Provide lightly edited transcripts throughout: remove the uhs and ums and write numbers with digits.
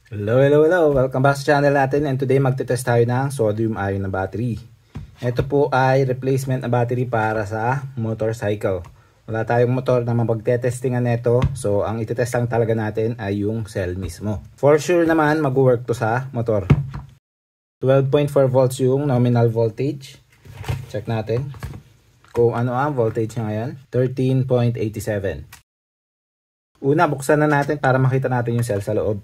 Hello. Welcome back sa channel natin, and today magte-test tayo ng sodium-ion na battery. Ito po ay replacement na battery para sa motorcycle. Wala tayong motor na mapagte-testingan nito, so ang ite-test lang talaga natin ay yung cell mismo. For sure naman mag-work to sa motor. 12.4 volts yung nominal voltage. Check natin kung ano ang voltage niya ngayon. 13.87. Una, buksan na natin para makita natin yung cell sa loob.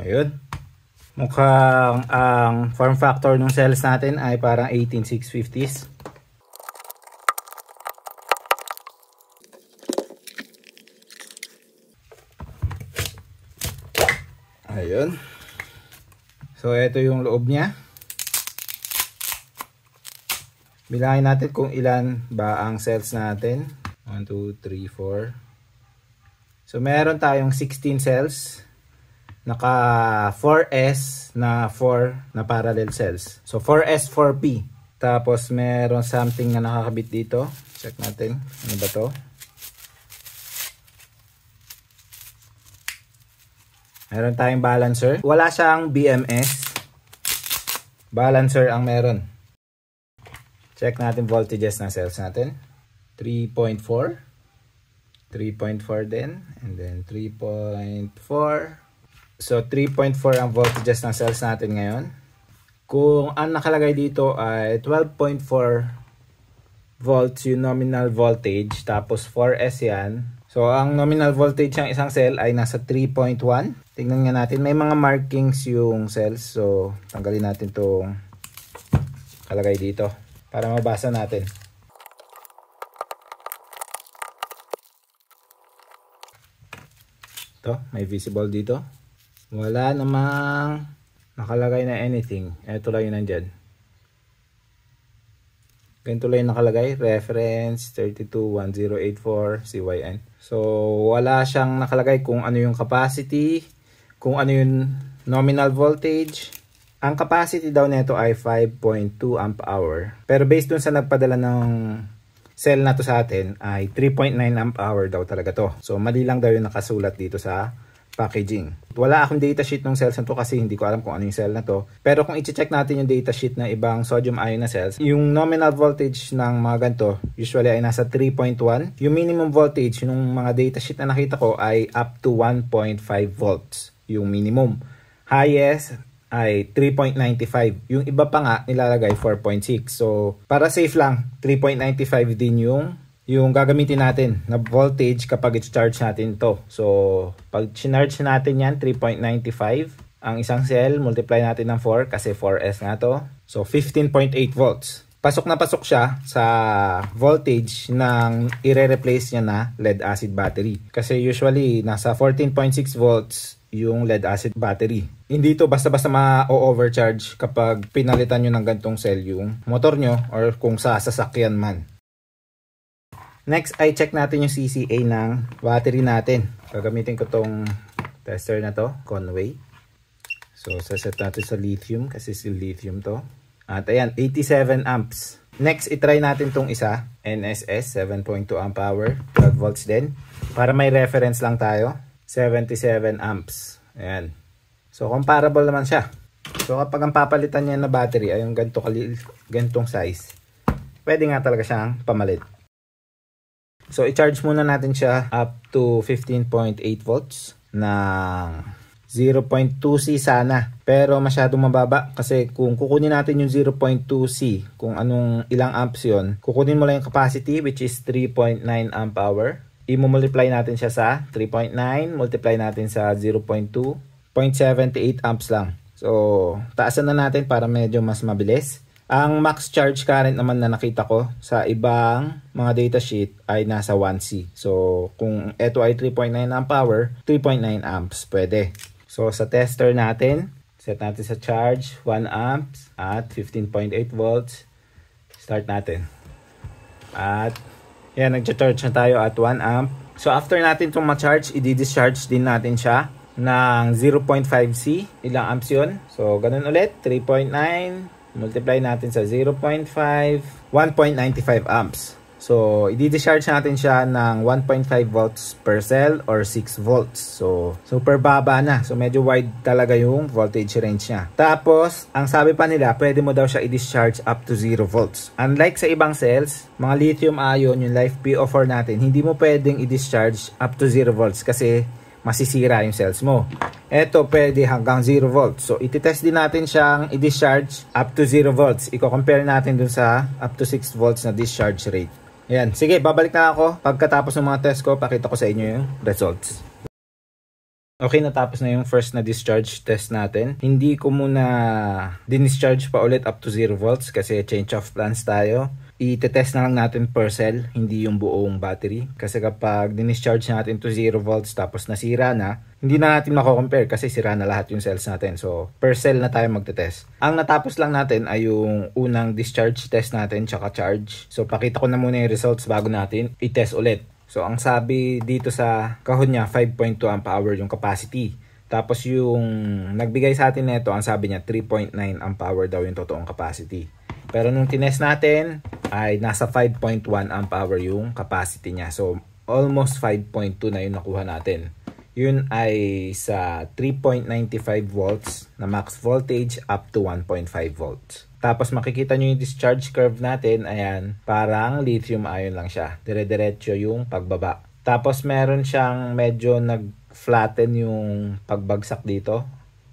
Ayun. Mukhang ang form factor ng cells natin ay parang 18650s. Ayun. So ito yung loob niya. Bilangin natin kung ilan ba ang cells natin. 1, 2, 3, 4. So meron tayong 16 cells. Naka 4S na 4 na parallel cells. So 4S, 4P. Tapos meron something na nakakabit dito. Check natin. Ano ba to? Meron tayong balancer. Wala siyang BMS. Balancer ang meron. Check natin voltages ng cells natin. 3.4. 3.4 din. And then 3.4. So 3.4 ang voltages ng cells natin ngayon. Kung ang nakalagay dito ay 12.4 volts yung nominal voltage, tapos 4S yan. So ang nominal voltage ng isang cell ay nasa 3.1. Tingnan nga natin, may mga markings yung cells. So tanggalin natin itong kalagay dito para mabasa natin. Ito, may visible dito. Wala namang nakalagay na anything. Ito lang yung nandyan. Ganito lang yung nakalagay. Reference 321084 CYN. So, wala siyang nakalagay kung ano yung capacity, kung ano yung nominal voltage. Ang capacity daw nito ay 5.2 amp hour. Pero based dun sa nagpadala ng cell na to sa atin, ay 3.9 amp hour daw talaga to. So, mali lang daw yung nakasulat dito sa packaging. Wala akong datasheet ng cells na to kasi hindi ko alam kung ano yung cell na to. Pero kung i-check natin yung datasheet ng ibang sodium-ion na cells, yung nominal voltage ng mga ganito usually ay nasa 3.1. Yung minimum voltage ng mga datasheet na nakita ko ay up to 1.5 volts. Yung minimum. Highest ay 3.95. Yung iba pa nga nilalagay 4.6. So, para safe lang, 3.95 din yung gagamitin natin na voltage kapag i-charge natin to. So, pag charge natin yan, 3.95 ang isang cell, multiply natin ng 4 kasi 4S nga to. So, 15.8 volts. Pasok na pasok siya sa voltage ng i-replace niya na lead acid battery. Kasi usually, nasa 14.6 volts yung lead acid battery. Hindi to basta-basta ma-overcharge kapag pinalitan nyo ng gantong cell yung motor nyo or kung sa sasakyan man. Next ay check natin yung CCA ng battery natin. Gagamitin ko tong tester na to, Conway. So, saset natin sa lithium kasi si lithium to. At ayan, 87 amps. Next, itry natin tong isa, NSS, 7.2 amp hour, 12 volts din. Para may reference lang tayo, 77 amps. Ayan. So, comparable naman siya. So, kapag ang papalitan niya na battery ay yung gantong size, pwede nga talaga siyang pamalit. So, i-charge muna natin siya up to 15.8 volts ng 0.2C sana. Pero masyadong mababa kasi kung kukunin natin yung 0.2C, kung ilang amps yun, kukunin mo lang yung capacity which is 3.9 amp hour. I-multiply natin siya sa 3.9, multiply natin sa 0.2, 0.78 amps lang. So, taasan na natin para medyo mas mabilis. Ang max charge current naman na nakita ko sa ibang mga datasheet ay nasa 1C. So, kung ito ay 3.9 amp hour, 3.9 amps pwede. So, sa tester natin, set natin sa charge 1 amps at 15.8 volts. Start natin. At yan, nag-charge na tayo at 1 amp. So, after natin itong ma-charge, i-discharge din natin siya ng 0.5C. Ilang amps yun? So, ganun ulit. 3.9 multiply natin sa 0.5, 1.95 amps. So, i-discharge natin siya ng 1.5 volts per cell or 6 volts. So, super baba na. So, medyo wide talaga yung voltage range niya. Tapos, ang sabi pa nila, pwede mo daw siya i-discharge up to 0 volts. Unlike sa ibang cells, mga lithium ion, yung LiFePO4 natin, hindi mo pwedeng i-discharge up to 0 volts kasi masisira yung cells mo. Ito, pwede hanggang 0 volts. So, ititest din natin siyang i-discharge up to 0 volts. Iko-compare natin dun sa up to 6 volts na discharge rate. Ayan. Sige, babalik na ako. Pagkatapos ng mga test ko, pakita ko sa inyo yung results. Okay, natapos na yung first na discharge test natin. Hindi ko muna discharge pa ulit up to 0 volts kasi change of plans tayo. I-test na lang natin per cell, hindi yung buong battery. Kasi kapag discharge natin to 0 volts tapos nasira na, hindi na natin mako-compare kasi sira na lahat yung cells natin. So, per cell na tayo magte-test. Ang natapos lang natin ay yung unang discharge test natin tsaka charge. So, pakita ko na muna yung results bago natin i-test ulit. So, ang sabi dito sa kahon niya, 5.2 amp hour yung capacity. Tapos yung nagbigay sa atin nito, ang sabi niya 3.9 amp hour daw yung totoong capacity. Pero nung tinest natin ay nasa 5.1 amp hour yung capacity niya. So almost 5.2 na yung nakuha natin. Yun ay sa 3.95 volts na max voltage up to 1.5 volts. Tapos makikita nyo yung discharge curve natin. Ayan, parang lithium ion lang siya. Dire-diretso yung pagbaba. Tapos meron siyang medyo nag-flatten yung pagbagsak dito.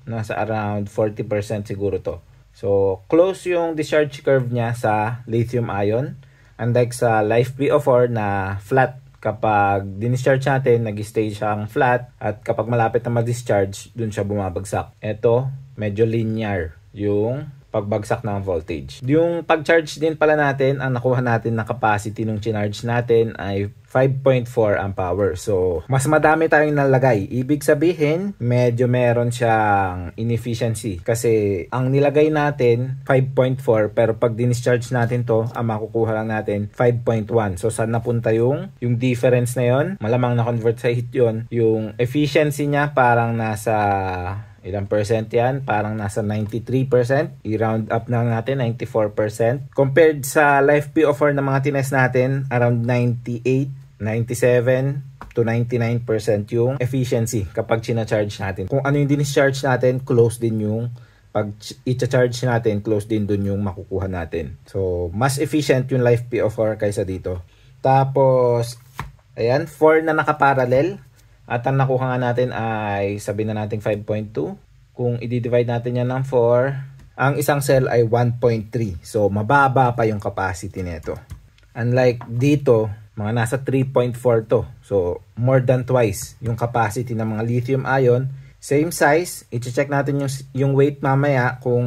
Nasa around 40% siguro to. So, close yung discharge curve niya sa lithium ion. Unlike sa LiFePO4 na flat. Kapag discharge natin, nag-stay siyang flat. At kapag malapit na mag-discharge, dun siya bumabagsak. Ito, medyo linear yung pagbagsak ng voltage. Yung pag-charge din pala natin, ang nakuha natin na capacity nung chinarge natin ay 5.4 amp hour. So, mas madami tayong nalagay. Ibig sabihin, medyo meron siyang inefficiency. Kasi, ang nilagay natin, 5.4. Pero pag discharge natin to, ang makukuha lang natin, 5.1. So, saan napunta yung difference na yon? Malamang na-convert sa heat yon. Yung efficiency niya parang nasa ilang percent yan? Parang nasa 93%. I-round up na natin, 94%. Compared sa LiFePO4 na mga tines natin, around 98, 97 to 99% yung efficiency kapag china-charge natin. Kung ano yung discharge natin, close din yung pag i-charge natin, close din dun yung makukuha natin. So, mas efficient yung LiFePO4 kaysa dito. Tapos, ayan, 4 na nakaparallel. At ang nakuha nga natin ay, sabihin na natin 5.2. Kung i-divide natin yan ng 4, ang isang cell ay 1.3. So, mababa pa yung capacity nito. Unlike dito, mga nasa 3.4 to. So, more than twice yung capacity ng mga lithium ion. Same size. I-check natin yung weight mamaya kung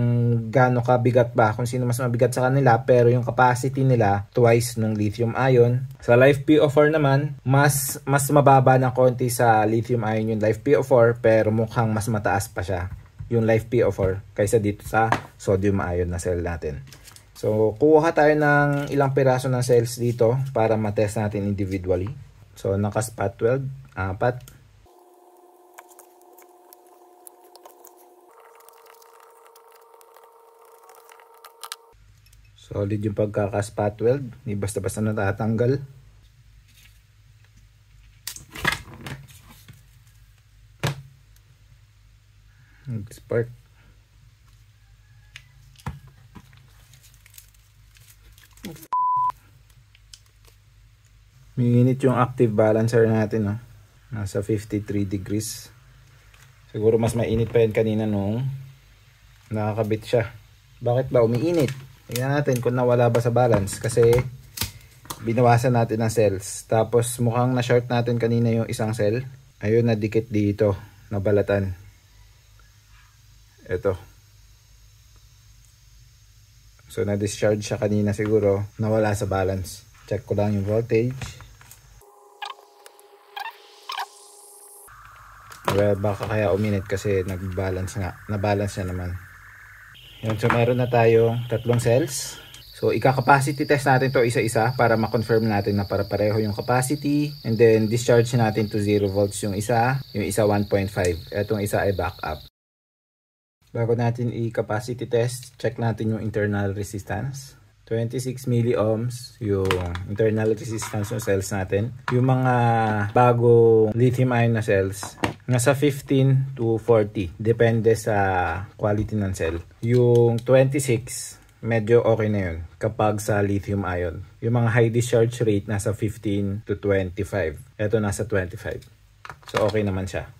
gaano kabigat ba. Kung sino mas mabigat sa kanila. Pero yung capacity nila, twice nung lithium ion. Sa LiFePO4 naman, mas mababa ng konti sa lithium ion yung LiFePO4. Pero mukhang mas mataas pa siya yung LiFePO4 kaysa dito sa sodium ion na cell natin. So, kuha tayo ng ilang piraso ng cells dito para matest natin individually. So, naka-spot weld, 4. Solid yung pagkaka-spot weld, hindi basta-basta natatanggal. Nag-spark. Minit yung active balancer natin, no? Nasa 53 degrees. Siguro mas mainit pa yan kanina nung nakakabit siya. Bakit ba umiinit? Tingnan natin kung nawala ba sa balance. Kasi binawasan natin ng cells. Tapos mukhang na-short natin kanina yung isang cell. Ayun, nadikit dito. Nabalatan. Ito. So na-discharge siya kanina siguro. Nawala sa balance. Check ko lang yung voltage. Well, baka kaya uminit kasi nag-balance nga. Na-balance niya naman. Yun, so meron na tayong 3 cells. So ika-capacity test natin to isa-isa para ma-confirm natin na para-pareho yung capacity. And then discharge natin to 0 volts yung isa 1.5. Etong isa ay backup. Bago natin i-capacity test, check natin yung internal resistance. 26 milliohms yung internal resistance ng cells natin. Yung mga bagong lithium ion na cells, nasa 15 to 40. Depende sa quality ng cell. Yung 26, medyo okay na yun kapag sa lithium ion. Yung mga high discharge rate, nasa 15 to 25. Ito nasa 25. So okay naman siya.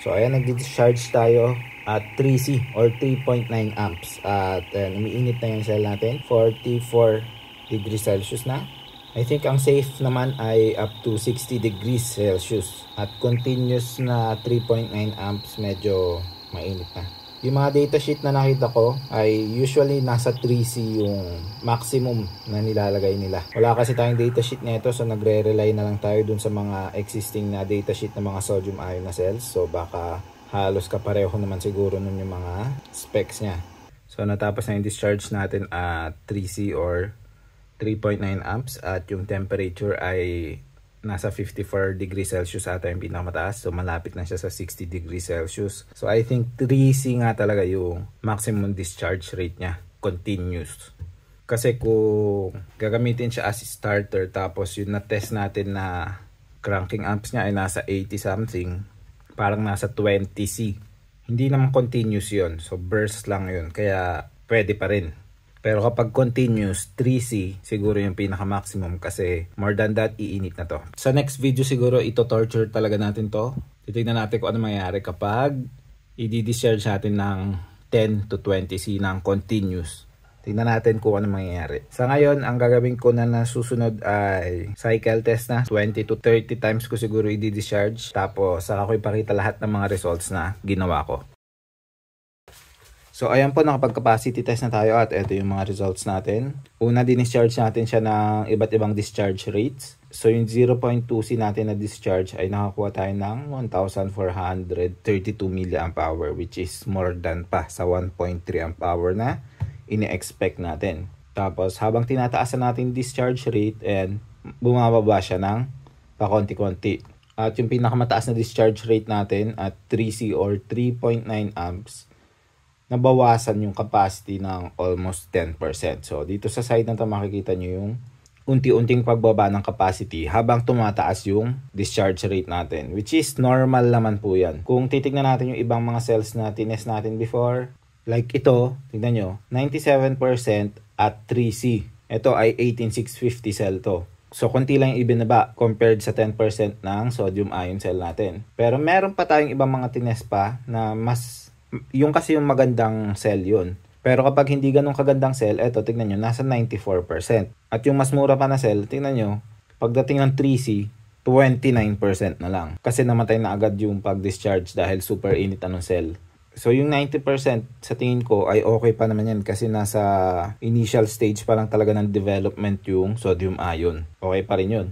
So ayan, nag-discharge tayo at 3C or 3.9 amps. At umiinit na yung cell natin. 44 degrees Celsius na. I think ang safe naman ay up to 60 degrees Celsius. At continuous na 3.9 amps, medyo mainit na. Yung mga datasheet na nakita ko ay usually nasa 3C yung maximum na nilalagay nila. Wala kasi tayong datasheet nito, so nagre-rely na lang tayo dun sa mga existing na datasheet ng mga sodium ion na cells. So baka halos kapareho naman siguro nun yung mga specs niya. So natapos na yung discharge natin at 3C or 3.9 amps at yung temperature ay nasa 54 degrees Celsius ata yung pinakamataas. So malapit na siya sa 60 degrees Celsius. So I think 3C nga talaga yung maximum discharge rate niya. Continuous. Kasi kung gagamitin siya as starter tapos yung na-test natin na cranking amps niya ay nasa 80 something, parang nasa 20C. Hindi naman continuous yun. So burst lang yun. Kaya pwede pa rin. Pero kapag continuous, 3C siguro yung pinaka-maximum kasi more than that, iinit na to. Sa next video siguro, ito-torture talaga natin to. Titignan natin kung ano mangyayari kapag i-discharge natin ng 10 to 20C ng continuous. Tingnan natin kung ano mangyayari. Sa ngayon, ang gagawin ko na nasusunod ay cycle test na. 20 to 30 times ko siguro i-discharge. Tapos, saka ko ipakita lahat ng mga results na ginawa ko. So, ayan po, nakapag-capacity test na tayo at ito yung mga results natin. Una, discharge natin siya ng iba't ibang discharge rates. So, yung 0.2C natin na discharge ay nakakuha tayo ng 1,432 mAh, which is more than pa sa 1.3 amp hour na ini-expect natin. Tapos, habang tinataasan natin discharge rate and bumababa siya ng pakonti-konti. At yung pinakamataas na discharge rate natin at 3C or 3.9 amps, nabawasan yung capacity ng almost 10%. So, dito sa side na ito makikita nyo yung unti-unting pagbaba ng capacity habang tumataas yung discharge rate natin, which is normal naman po yan. Kung titignan natin yung ibang mga cells na tinest natin before, like ito, tignan nyo, 97% at 3C. Ito ay 18650 cell to. So, konti lang yung ibinaba compared sa 10% ng sodium ion cell natin. Pero meron pa tayong ibang mga tinest pa na mas yung kasi yung magandang cell yun. Pero kapag hindi ganun kagandang cell, eto, tignan nyo, nasa 94%. At yung mas mura pa na cell, tignan nyo, pagdating ng 3C, 29% na lang. Kasi namatay na agad yung pag-discharge dahil super init na ng cell. So yung 90% sa tingin ko ay okay pa naman yan kasi nasa initial stage pa lang talaga ng development yung sodium ion. Okay pa rin yun.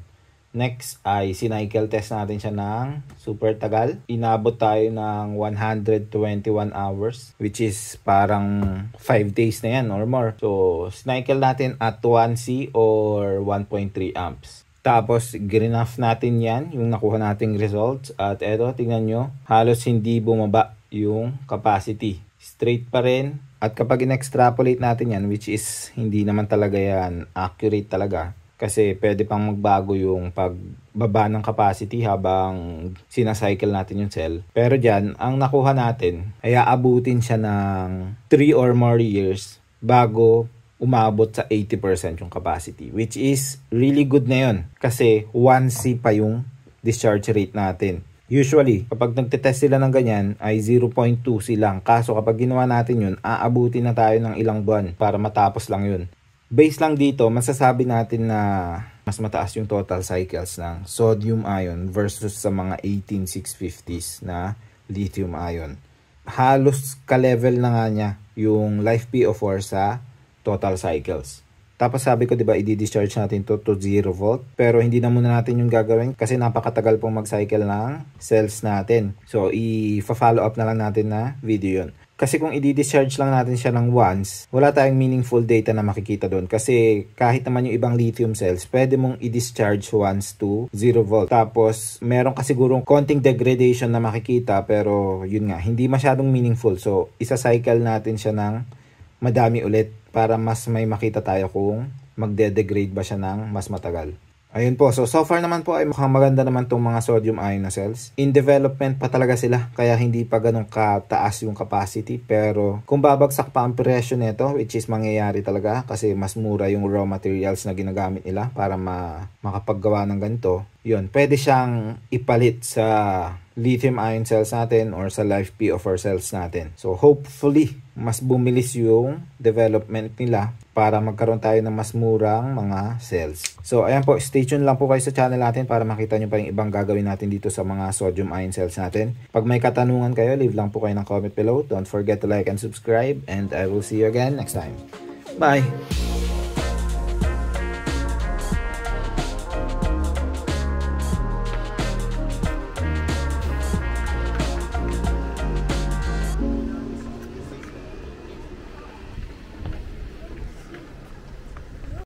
Next ay sinycle test natin siya ng super tagal. Inabot tayo ng 121 hours which is parang 5 days na yan or more. So sinycle natin at 1C or 1.3 amps. Tapos grinaph natin yan, yung nakuha nating results. At eto, tingnan nyo, halos hindi bumaba yung capacity. Straight pa rin. At kapag in-extrapolate natin yan, which is hindi naman talaga yan accurate talaga. Kasi pwede pang magbago yung pagbaba ng capacity habang sinacycle natin yung cell. Pero dyan, ang nakuha natin ay aabutin siya ng 3 or more years bago umabot sa 80% yung capacity. Which is really good na yun. Kasi 1C pa yung discharge rate natin. Usually, kapag nagtetest sila ng ganyan, ay 0.2C lang. Kaso kapag ginawa natin yun, aabutin na tayo ng ilang buwan para matapos lang yun. Based lang dito, masasabi natin na mas mataas yung total cycles ng sodium ion versus sa mga 18650s na lithium ion. Halos ka-level na nga niya yung life PO4 sa total cycles. Tapos sabi ko, diba, i-discharge natin to 0 volt. Pero hindi na muna natin yung gagawin kasi napakatagal pong mag-cycle ng cells natin. So, i-follow up na lang natin na video yun. Kasi kung i-discharge lang natin siya ng once, wala tayong meaningful data na makikita doon. Kasi kahit naman yung ibang lithium cells, pwede mong i-discharge once to 0 volt. Tapos, meron ka sigurong konting degradation na makikita, pero yun nga, hindi masyadong meaningful. So, isa-cycle natin siya ng madami ulit para mas may makita tayo kung magde-degrade ba siya ng mas matagal. Ayun po, so far naman po ay mukhang maganda naman tong mga sodium ion na cells. In development pa talaga sila, kaya hindi pa ganun kataas yung capacity. Pero kung babagsak pa ang presyo nito, which is mangyayari talaga kasi mas mura yung raw materials na ginagamit nila para makapaggawa ng ganito, yun, pwede siyang ipalit sa lithium ion cells natin or sa LiFePO4 cells natin. So hopefully, mas bumilis yung development nila para magkaroon tayo ng mas murang mga cells. So ayan po, stay tuned lang po kayo sa channel natin para makita nyo pa yung ibang gagawin natin dito sa mga sodium ion cells natin. Pag may katanungan kayo, leave lang po kayo ng comment below. Don't forget to like and subscribe, and I will see you again next time. Bye!